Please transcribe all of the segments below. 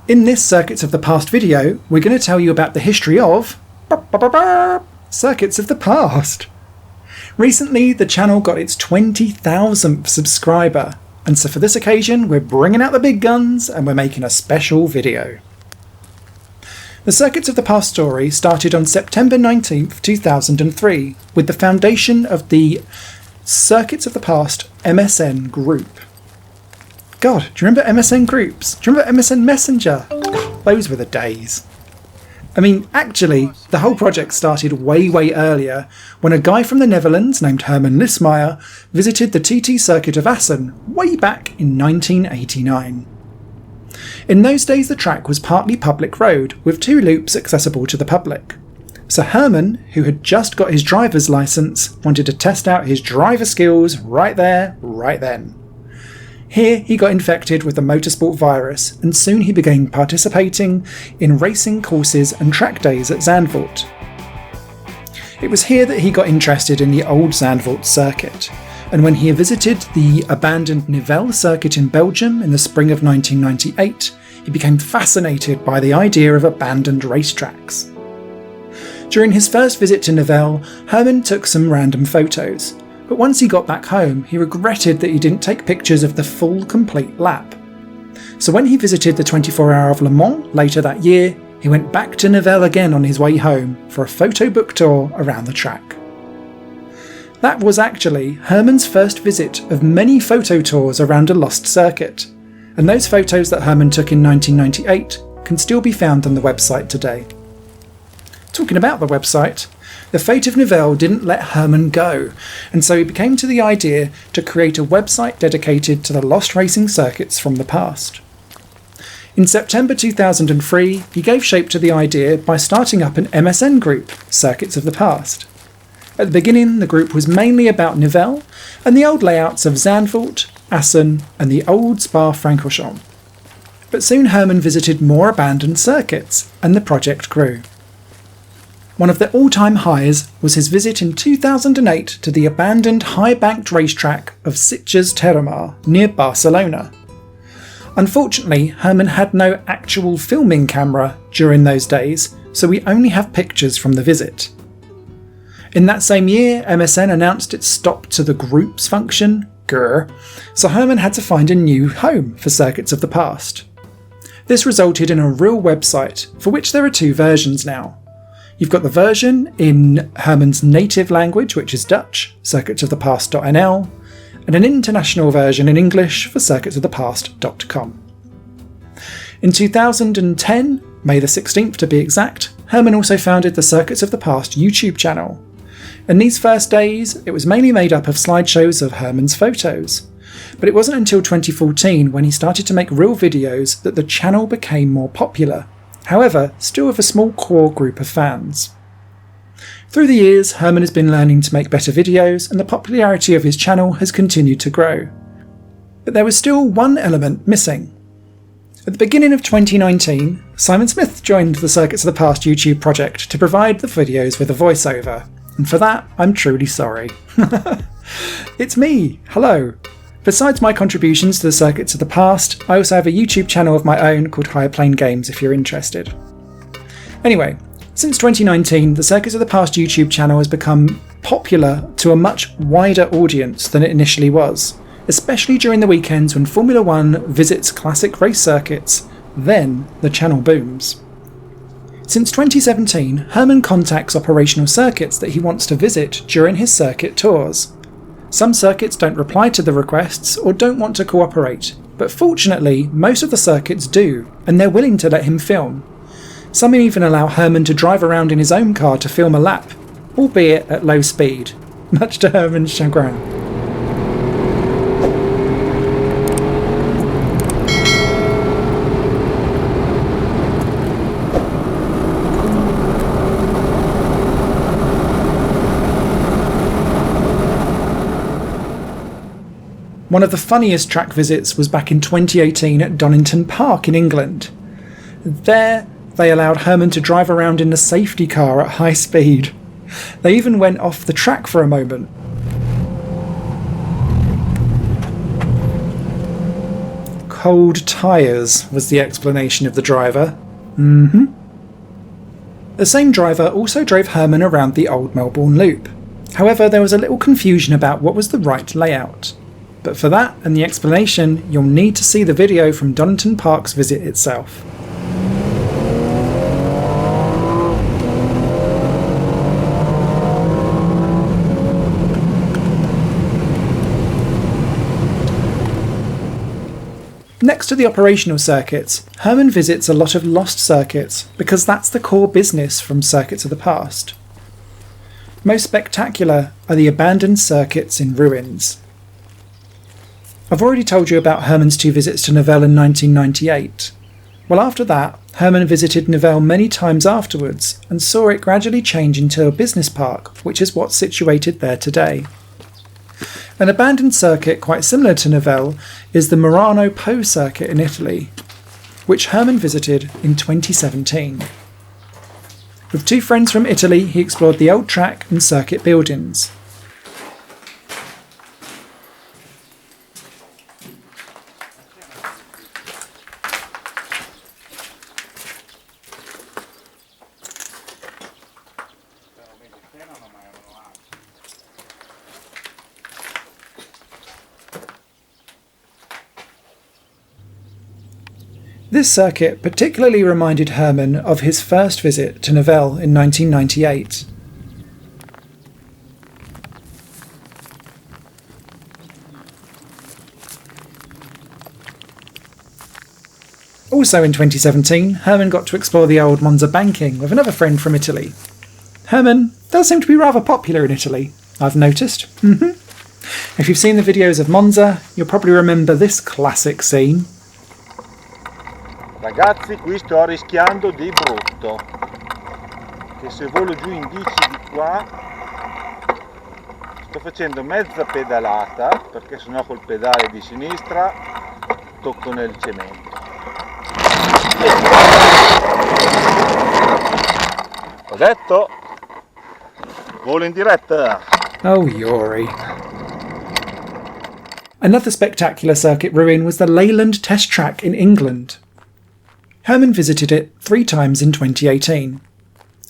In this Circuits of the Past video, we're going to tell you about the history of Circuits of the Past. Recently, the channel got its 20,000th subscriber, and so for this occasion, we're bringing out the big guns and we're making a special video. The Circuits of the Past story started on September 19th, 2003, with the foundation of the Circuits of the Past MSN group. God, do you remember MSN groups? Do you remember MSN Messenger? Those were the days. I mean, actually, the whole project started way earlier when a guy from the Netherlands named Herman Lismayer visited the TT circuit of Assen way back in 1989. In those days, the track was partly public road with 2 loops accessible to the public. So Herman, who had just got his driver's license, wanted to test out his driver skills right there, right then. Here he got infected with the motorsport virus, and soon he began participating in racing courses and track days at Zandvoort. It was here that he got interested in the old Zandvoort circuit, and when he visited the abandoned Nivelle circuit in Belgium in the spring of 1998, he became fascinated by the idea of abandoned racetracks. During his first visit to Nivelle, Herman took some random photos. But once he got back home, he regretted that he didn't take pictures of the full, complete lap. So when he visited the 24 Hour of Le Mans later that year, he went back to Nivelle again on his way home for a photo book tour around the track. That was actually Herman's first visit of many photo tours around a lost circuit, and those photos that Herman took in 1998 can still be found on the website today. Talking about the website, the fate of Nivelle didn't let Herman go, and so he came to the idea to create a website dedicated to the lost racing circuits from the past. In September 2003, he gave shape to the idea by starting up an MSN group, Circuits of the Past. At the beginning, the group was mainly about Nivelle and the old layouts of Zandvoort, Assen, and the old Spa-Francorchamps. But soon Herman visited more abandoned circuits, and the project grew. One of the all-time highs was his visit in 2008 to the abandoned high-banked racetrack of Sitges Terramar near Barcelona. Unfortunately, Herman had no actual filming camera during those days, so we only have pictures from the visit. In that same year, MSN announced its stop to the groups function, grr, so Herman had to find a new home for Circuits of the Past. This resulted in a real website, for which there are 2 versions now. You've got the version in Herman's native language, which is Dutch, circuitsofthepast.nl, and an international version in English for circuitsofthepast.com. In 2010, May the 16th to be exact, Herman also founded the Circuits of the Past YouTube channel. In these first days, it was mainly made up of slideshows of Herman's photos. But it wasn't until 2014 when he started to make real videos that the channel became more popular. However, still with a small core group of fans. Through the years, Herman has been learning to make better videos, and the popularity of his channel has continued to grow. But there was still one element missing. At the beginning of 2019, Simon Smith joined the Circuits of the Past YouTube project to provide the videos with a voiceover, and for that, I'm truly sorry. It's me! Hello! Besides my contributions to the Circuits of the Past, I also have a YouTube channel of my own called Higher Plane Games if you're interested. Anyway, since 2019, the Circuits of the Past YouTube channel has become popular to a much wider audience than it initially was, especially during the weekends when Formula 1 visits classic race circuits, then the channel booms. Since 2017, Herman contacts operational circuits that he wants to visit during his circuit tours. Some circuits don't reply to the requests or don't want to cooperate, but fortunately most of the circuits do, and they're willing to let him film. Some even allow Herman to drive around in his own car to film a lap, albeit at low speed, much to Herman's chagrin. One of the funniest track visits was back in 2018 at Donington Park in England. There, they allowed Herman to drive around in a safety car at high speed. They even went off the track for a moment. cold tyres was the explanation of the driver. The same driver also drove Herman around the old Melbourne Loop. However, there was a little confusion about what was the right layout. But for that and the explanation, you'll need to see the video from Donington Park's visit itself. Next to the operational circuits, Herman visits a lot of lost circuits because that's the core business from Circuits of the Past. Most spectacular are the abandoned circuits in ruins. I've already told you about Herman's 2 visits to Nivelles in 1998. Well, after that, Herman visited Nivelles many times afterwards and saw it gradually change into a business park, which is what's situated there today. An abandoned circuit quite similar to Nivelles is the Murano Po circuit in Italy, which Herman visited in 2017. With 2 friends from Italy, he explored the old track and circuit buildings. This circuit particularly reminded Herman of his first visit to Nivelles in 1998. Also in 2017, Herman got to explore the old Monza banking with another friend from Italy. Herman does seem to be rather popular in Italy, I've noticed. If you've seen the videos of Monza, you'll probably remember this classic scene. Ragazzi, qui sto rischiando di brutto, che se volo giù in bici di qua sto facendo mezza pedalata, perché sennò col pedale di sinistra tocco nel cemento. Ho detto, volo in diretta. Oh, Yori. Another spectacular circuit ruin was the Leyland Test Track in England. Herman visited it 3 times in 2018,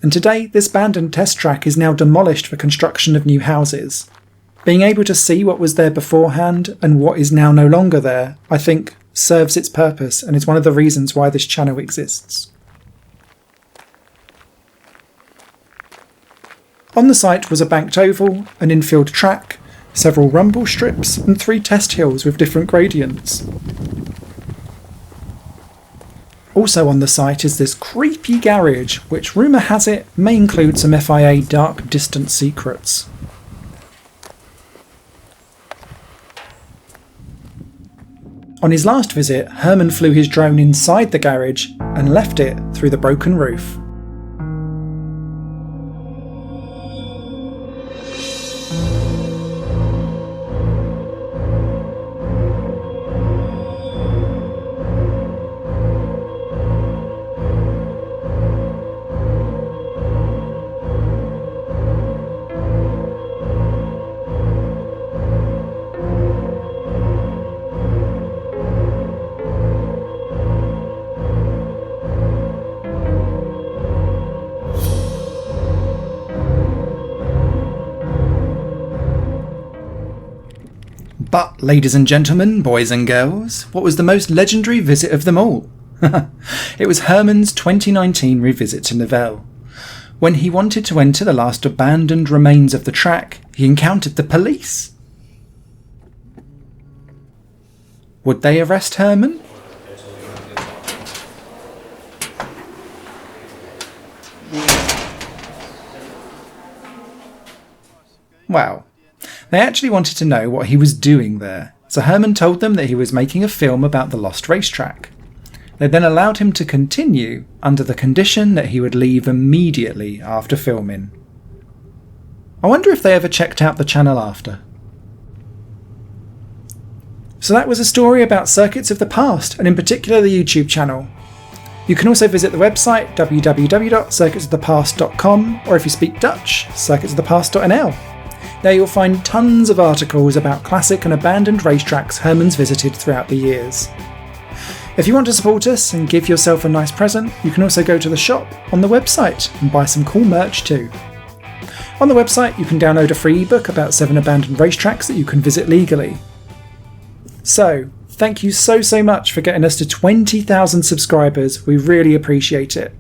and today this abandoned test track is now demolished for construction of new houses. Being able to see what was there beforehand and what is now no longer there, I think, serves its purpose and is one of the reasons why this channel exists. On the site was a banked oval, an infield track, several rumble strips and 3 test hills with different gradients. Also on the site is this creepy garage, which rumour has it may include some FIA dark distant secrets. On his last visit, Herman flew his drone inside the garage and left it through the broken roof. But, ladies and gentlemen, boys and girls, what was the most legendary visit of them all? It was Herman's 2019 revisit to Nivelles. When he wanted to enter the last abandoned remains of the track, he encountered the police. Would they arrest Herman? Wow. They actually wanted to know what he was doing there, so Herman told them that he was making a film about the lost racetrack. They then allowed him to continue under the condition that he would leave immediately after filming. I wonder if they ever checked out the channel after. So that was a story about Circuits of the Past, and in particular the YouTube channel. You can also visit the website www.circuitsofthepast.com, or if you speak Dutch, circuitsofthepast.nl. There you'll find tons of articles about classic and abandoned racetracks Herman's visited throughout the years. If you want to support us and give yourself a nice present, you can also go to the shop on the website and buy some cool merch too. On the website, you can download a free ebook about 7 abandoned racetracks that you can visit legally. So, thank you so much for getting us to 20,000 subscribers. We really appreciate it.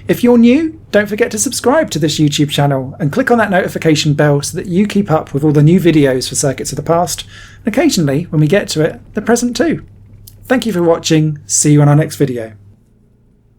If you're new, don't forget to subscribe to this YouTube channel and click on that notification bell so that you keep up with all the new videos for Circuits of the Past, and occasionally, when we get to it, the present too. Thank you for watching. See you on our next video.